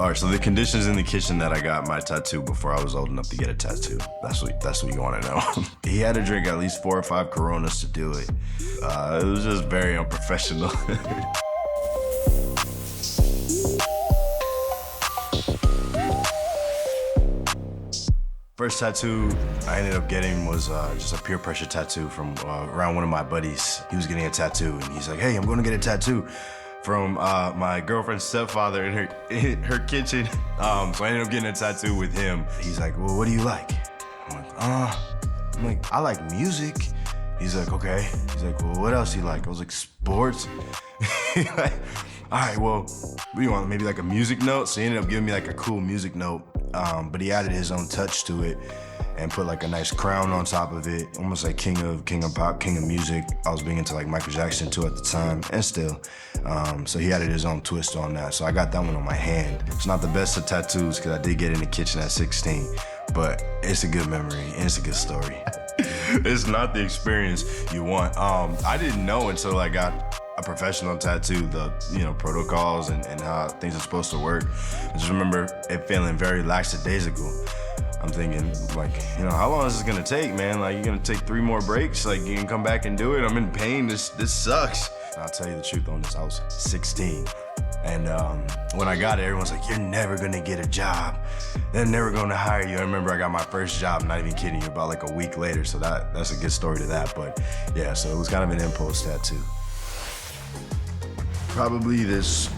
All right, so the conditions in the kitchen that I got my tattoo before I was old enough to get a tattoo. That's what you want to know. He had to drink at least 4 or 5 Coronas to do it. It was just very unprofessional. First tattoo I ended up getting was just a peer pressure tattoo from around one of my buddies. He was getting a tattoo, and he's like, "Hey, I'm gonna get a tattoo from my girlfriend's stepfather in her kitchen." So I ended up getting a tattoo with him. He's like, "Well, what do you like?" I'm like, "I like music." He's like, "Okay." He's like, "Well, what else do you like?" I was like, "Sports." Like, all right, well, what do you want? Maybe like a music note? So he ended up giving me like a cool music note. But he added his own touch to it and put like a nice crown on top of it, almost like king of pop, king of music. I was big into like Michael Jackson too at the time, and still. So he added his own twist on that. So I got that one on my hand. It's not the best of tattoos because I did get in the kitchen at 16, but it's a good memory and it's a good story. It's not the experience you want. I didn't know until I got a professional tattoo, the protocols and how things are supposed to work. I just remember it feeling very lackadaisical. I'm thinking like, how long is this gonna take, man? Like, you're gonna take 3 more breaks? Like, you can come back and do it? I'm in pain, this sucks. I'll tell you the truth on this, I was 16. And when I got it, everyone's like, "You're never gonna get a job. They're never gonna hire you." I remember I got my first job, not even kidding you, about like a week later. So that's a good story to that. But yeah, so it was kind of an impulse tattoo. Probably this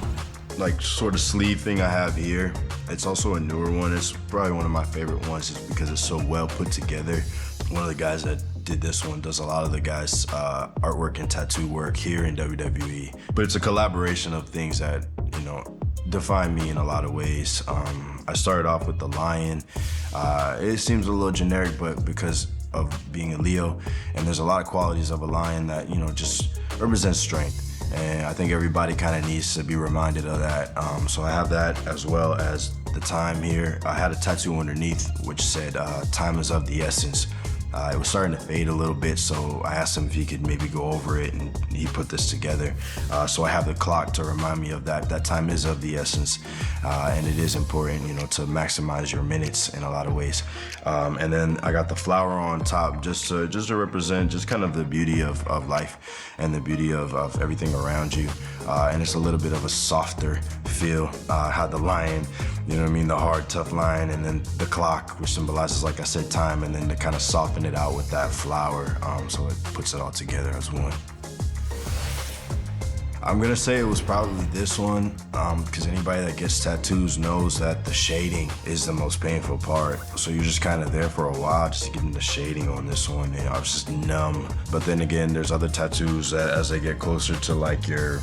like sort of sleeve thing I have here. It's also a newer one. It's probably one of my favorite ones just because it's so well put together. One of the guys that did this one does a lot of the guys' artwork and tattoo work here in WWE. But it's a collaboration of things that, define me in a lot of ways. I started off with the lion. It seems a little generic, but because of being a Leo, and there's a lot of qualities of a lion that, just represents strength. And I think everybody kind of needs to be reminded of that. So I have that as well as the time here. I had a tattoo underneath which said, "Time is of the essence." It was starting to fade a little bit, so I asked him if he could maybe go over it, and he put this together. So I have the clock to remind me of that. That time is of the essence, and it is important, to maximize your minutes in a lot of ways. And then I got the flower on top just to represent just kind of the beauty of life and the beauty of everything around you. And it's a little bit of a softer feel. Had the lion, the hard, tough lion, and then the clock, which symbolizes, like I said, time, and then to kind of soften it out with that flower, so it puts it all together as one. I'm gonna say it was probably this one, because anybody that gets tattoos knows that the shading is the most painful part. So you're just kind of there for a while, just getting the shading on this one, and I was just numb. But then again, there's other tattoos that as they get closer to like your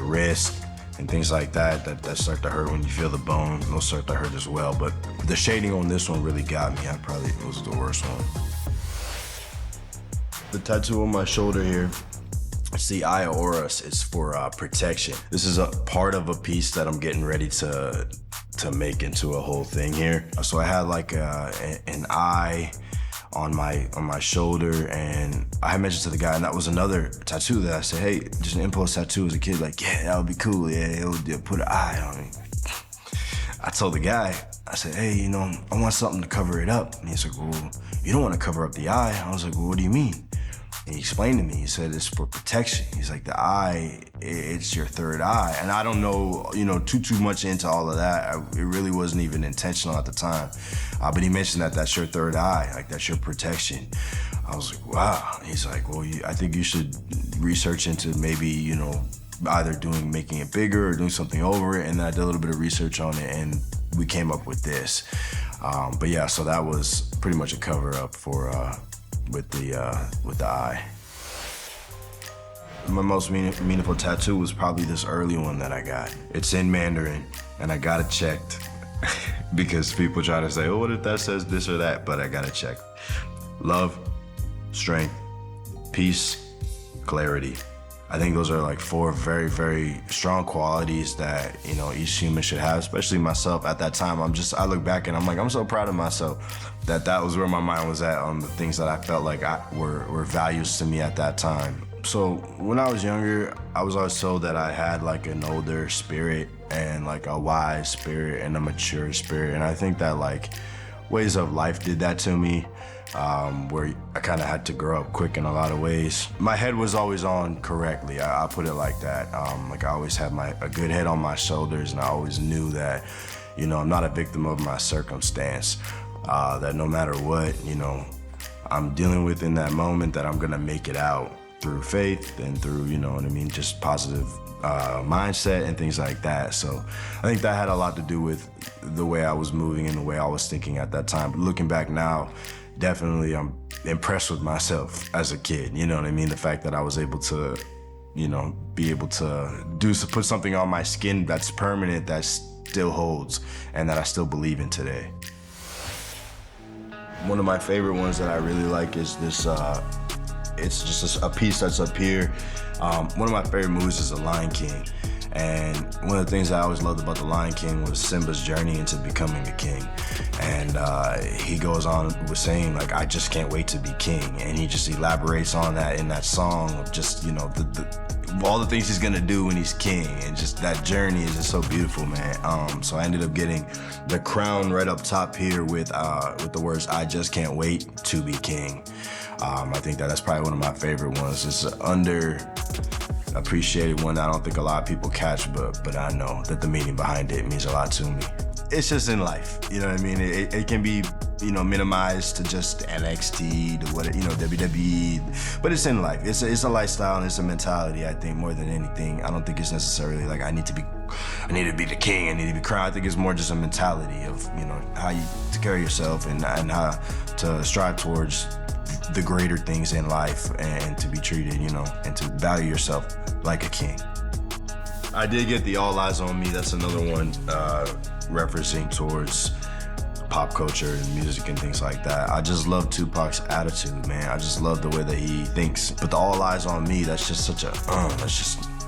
wrist and things like that start to hurt when you feel the bone. Those start to hurt as well. But the shading on this one really got me. It was the worst one. The tattoo on my shoulder here, it's the Eye of Horus. It's for protection. This is a part of a piece that I'm getting ready to make into a whole thing here. So I had like an eye on my shoulder, and I had mentioned to the guy, and that was another tattoo that I said, "Hey, just an impulse tattoo as a kid, like, yeah, that would be cool. Yeah, it would put an eye on me." I told the guy, I said, "Hey, I want something to cover it up." And he's like, "Well, you don't want to cover up the eye." I was like, "Well, what do you mean?" And he explained to me, he said, "It's for protection." He's like, "The eye, it's your third eye." And I don't know, too much into all of that. It really wasn't even intentional at the time. But he mentioned that that's your third eye, like that's your protection. I was like, wow. He's like, "Well, I think you should research into maybe, either making it bigger or doing something over it." And then I did a little bit of research on it, and we came up with this. But yeah, so that was pretty much a cover up for, with the eye. My most meaningful tattoo was probably this early one that I got. It's in Mandarin, and I got it checked because people try to say, "Oh, what if that says this or that?" But I got it checked. Love, strength, peace, clarity. I think those are like 4 very, very strong qualities that, each human should have, especially myself at that time. I look back and I'm like, I'm so proud of myself that was where my mind was at on the things that I felt like were values to me at that time. So when I was younger, I was always told that I had like an older spirit and like a wise spirit and a mature spirit. And I think that like ways of life did that to me, where I kind of had to grow up quick in a lot of ways. My head was always on correctly, I put it like that. Like I always had a good head on my shoulders, and I always knew that, you know, I'm not a victim of my circumstance, that no matter what, you know, I'm dealing with in that moment, that I'm gonna make it out through faith and through, you know what I mean, just positive mindset and things like that. So I think that had a lot to do with the way I was moving and the way I was thinking at that time. But looking back now, definitely I'm impressed with myself as a kid, you know what I mean? The fact that I was able to, you know, be able to put something on my skin that's permanent, that still holds, and that I still believe in today. One of my favorite ones that I really like is this, it's just a piece that's up here. One of my favorite movies is The Lion King. And one of the things I always loved about The Lion King was Simba's journey into becoming the king. And he goes on with saying, like, I just can't wait to be king. And he just elaborates on that in that song of just, you know, all the things he's gonna do when he's king. And just that journey is just so beautiful, man. So I ended up getting the crown right up top here with the words, I just can't wait to be king. I think that's probably one of my favorite ones. It's an underappreciated one that I don't think a lot of people catch, but I know that the meaning behind it means a lot to me. It's just in life, you know what I mean? It can be, you know, minimized to just NXT, to what, you know, WWE, but it's in life. It's a lifestyle and it's a mentality, I think, more than anything. I don't think it's necessarily like I need to be the king, I need to be crowned. I think it's more just a mentality of, you know, how you to carry yourself and how to strive towards the greater things in life and to be treated, you know, and to value yourself like a king. I did get the All Eyes on Me. That's another one referencing towards pop culture and music and things like that. I just love Tupac's attitude, man. I just love the way that he thinks. But the All Eyes on Me, that's just such a,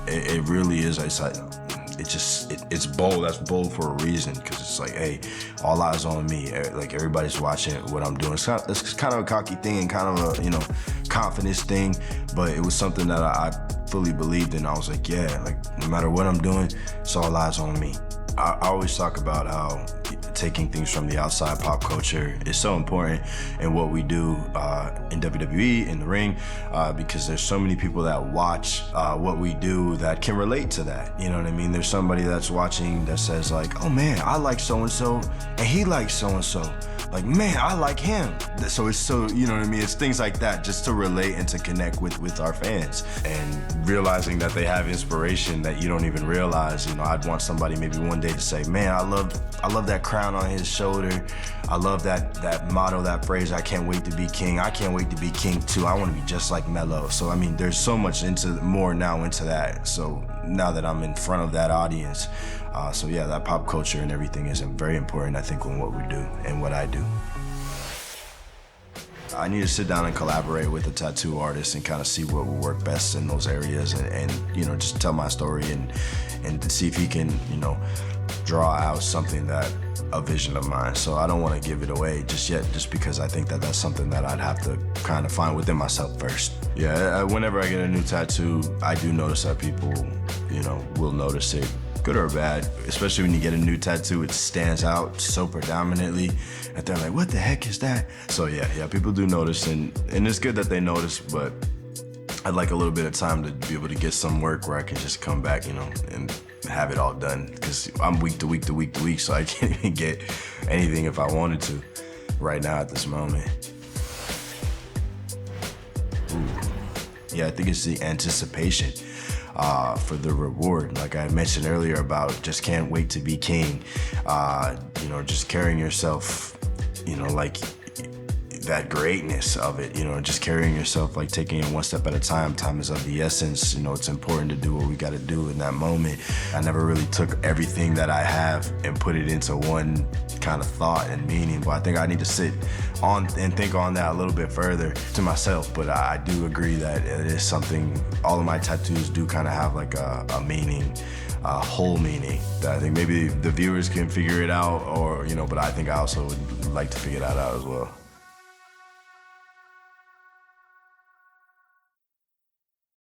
it really is. It's bold. That's bold for a reason, because it's like, hey, all eyes on me. Like, everybody's watching what I'm doing. It's kind of a cocky thing and kind of a, you know, confidence thing, but it was something that I fully believed in. I was like, yeah, like, no matter what I'm doing, it's all eyes on me. I always talk about how taking things from the outside pop culture is so important in what we do in WWE, in the ring, because there's so many people that watch what we do that can relate to that. You know what I mean? There's somebody that's watching that says like, oh man, I like so-and-so, and he likes so-and-so. Like, man, I like him. So it's so, you know what I mean? It's things like that, just to relate and to connect with our fans. And realizing that they have inspiration that you don't even realize. You know, I'd want somebody maybe one day to say, man, I love that crown on his shoulder. I love that motto, that phrase, I can't wait to be king. I can't wait to be king too. I want to be just like Melo. So, I mean, there's so much more now into that. So now that I'm in front of that audience, so yeah, that pop culture and everything is very important, I think, in what we do and what I do. I need to sit down and collaborate with a tattoo artist and kind of see what will work best in those areas, and you know, just tell my story and to see if he can, you know, draw out something that, a vision of mine. So I don't want to give it away just yet, just because I think that that's something that I'd have to kind of find within myself first. Yeah, whenever I get a new tattoo, I do notice that people, you know, will notice it, good or bad. Especially when you get a new tattoo, it stands out so predominantly that they're like, what the heck is that? So yeah, people do notice, and it's good that they notice, but I'd like a little bit of time to be able to get some work where I can just come back, you know, and have it all done, because I'm week to week to week to week, so I can't even get anything if I wanted to right now at this moment. Ooh. Yeah, I think it's the anticipation for the reward. Like I mentioned earlier about just can't wait to be king. You know, just carrying yourself, you know, like that greatness of it, you know, just carrying yourself, like taking it one step at a time. Time is of the essence. You know, it's important to do what we got to do in that moment. I never really took everything that I have and put it into one kind of thought and meaning, but I think I need to sit on and think on that a little bit further to myself. But I do agree that it is something, all of my tattoos do kind of have like a meaning, a whole meaning, that I think maybe the viewers can figure it out, or, you know, but I think I also would like to figure that out as well.